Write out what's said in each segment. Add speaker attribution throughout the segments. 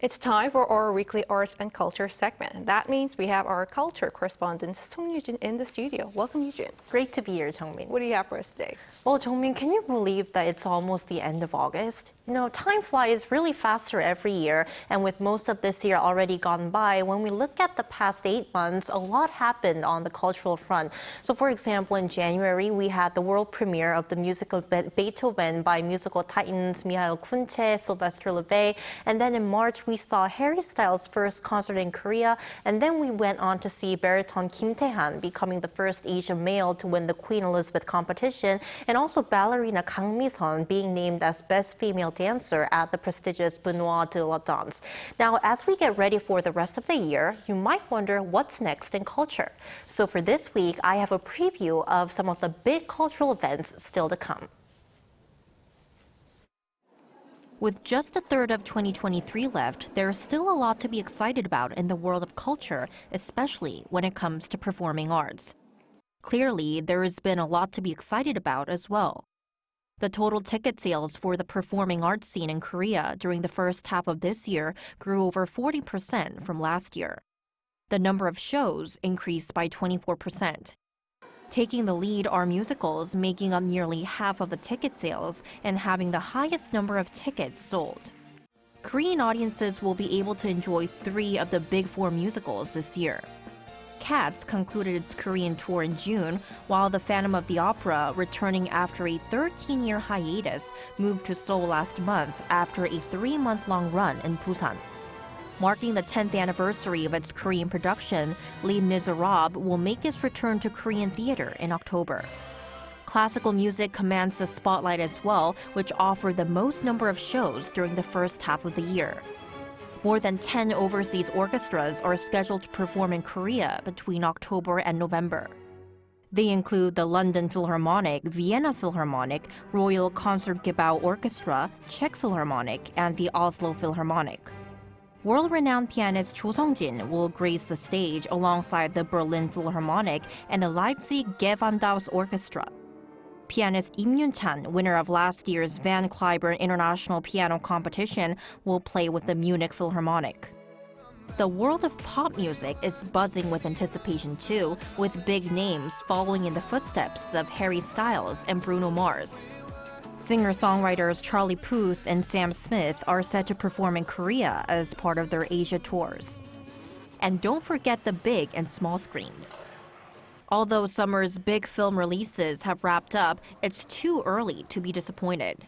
Speaker 1: It's time for our weekly arts and culture segment. That means we have our culture correspondent, Song Yoo-jin, in the studio. Welcome, Yoo-jin.
Speaker 2: Great to be here, Jung-min.
Speaker 1: What do you have for us today?
Speaker 2: Well, Jung-min, can you believe that it's almost the end of August? You know, time flies really faster every year, and with most of this year already gone by, when we look at the past 8 months, a lot happened on the cultural front. So, for example, in January, we had the world premiere of the musical Beethoven by musical titans Kunze, Sylvester, Levay, and then in March, we saw Harry Styles' first concert in Korea, and then we went on to see baritone Kim Tae-han becoming the first Asian male to win the Queen Elisabeth Competition, and also ballerina Kang Mi-sun being named as Best Female Dancer at the prestigious Benois De La Danse. Now, as we get ready for the rest of the year, you might wonder what's next in culture. So for this week, I have a preview of some of the big cultural events still to come. With just a third of 2023 left, there's still a lot to be excited about in the world of culture, especially when it comes to performing arts. Clearly, there has been a lot to be excited about as well. The total ticket sales for the performing arts scene in Korea during the first half of this year grew over 40% from last year. The number of shows increased by 24%. Taking the lead are musicals, making up nearly half of the ticket sales and having the highest number of tickets sold. Korean audiences will be able to enjoy 3 of the big 4 musicals this year. Cats concluded its Korean tour in June, while The Phantom of the Opera, returning after a 13-year hiatus, moved to Seoul last month after a 3-month-long run in Busan. Marking the 10th anniversary of its Korean production, Les Miserables will make its return to Korean theater in October. Classical music commands the spotlight as well, which offered the most number of shows during the first half of the year. More than 10 overseas orchestras are scheduled to perform in Korea between October and November. They include the London Philharmonic, Vienna Philharmonic, Royal Concertgebouw Orchestra, Czech Philharmonic, and the Oslo Philharmonic. World-renowned pianist Cho Sung-jin will grace the stage alongside the Berlin Philharmonic and the Leipzig Gewandhaus Orchestra. Pianist Im Yoon-chan, winner of last year's Van Cliburn International Piano Competition, will play with the Munich Philharmonic. The world of pop music is buzzing with anticipation too, with big names following in the footsteps of Harry Styles and Bruno Mars. Singer-songwriters Charlie Puth and Sam Smith are set to perform in Korea as part of their Asia tours. And don't forget the big and small screens. Although summer's big film releases have wrapped up, it's too early to be disappointed.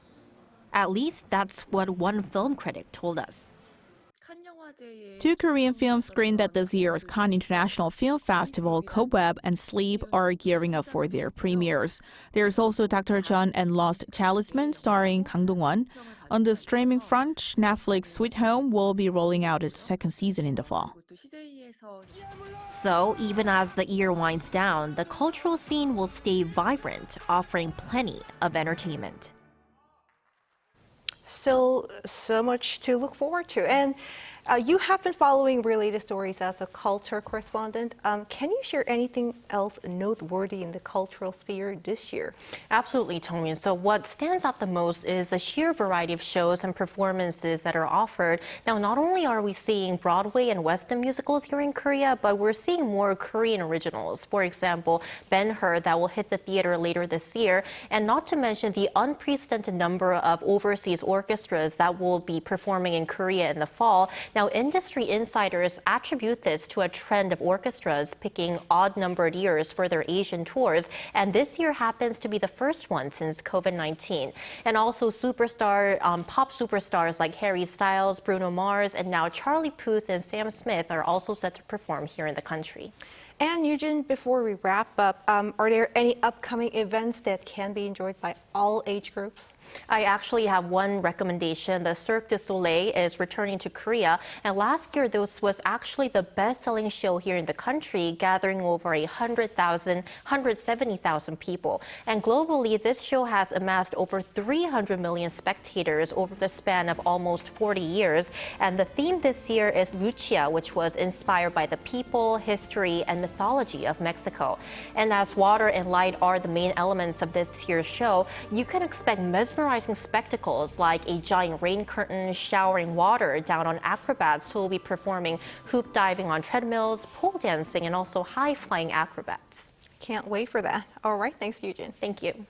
Speaker 2: At least that's what one film critic told us.
Speaker 3: 2 Korean films screened at this year's Cannes International Film Festival, Cobweb and Sleep, are gearing up for their premieres. There's also Dr. John and Lost Talisman starring Kang Dong-won. On the streaming front, Netflix Sweet Home will be rolling out its 2nd season in the fall.
Speaker 2: So, even as the year winds down, the cultural scene will stay vibrant, offering plenty of entertainment.
Speaker 1: Still so much to look forward to. And you have been following related stories as a culture correspondent. Can you share anything else noteworthy in the cultural sphere this year?
Speaker 2: Absolutely, Jung-min. So what stands out the most is the sheer variety of shows and performances that are offered. Now, not only are we seeing Broadway and Western musicals here in Korea, but we're seeing more Korean originals. For example, Ben-Hur that will hit the theater later this year, and not to mention the unprecedented number of overseas orchestras that will be performing in Korea in the fall. Now, industry insiders attribute this to a trend of orchestras picking odd-numbered years for their Asian tours, and this year happens to be the first one since COVID-19. And also pop superstars like Harry Styles, Bruno Mars, and now Charlie Puth and Sam Smith are also set to perform here in the country.
Speaker 1: And Yoo-jin, before we wrap up, are there any upcoming events that can be enjoyed by all age groups?
Speaker 2: I actually have one recommendation. The Cirque du Soleil is returning to Korea, and last year this was actually the best-selling show here in the country, gathering over 170,000 people. And globally, this show has amassed over 300 million spectators over the span of almost 40 years. And the theme this year is Lucia, which was inspired by the people, history, and mythology of Mexico. And as water and light are the main elements of this year's show, you can expect mesmerizing mesmerizing spectacles like a giant rain curtain showering water down on acrobats who will be performing hoop diving on treadmills, pole dancing, and also high-flying acrobats.
Speaker 1: Can't wait for that. All right, thanks, Yoo-jin.
Speaker 2: Thank you.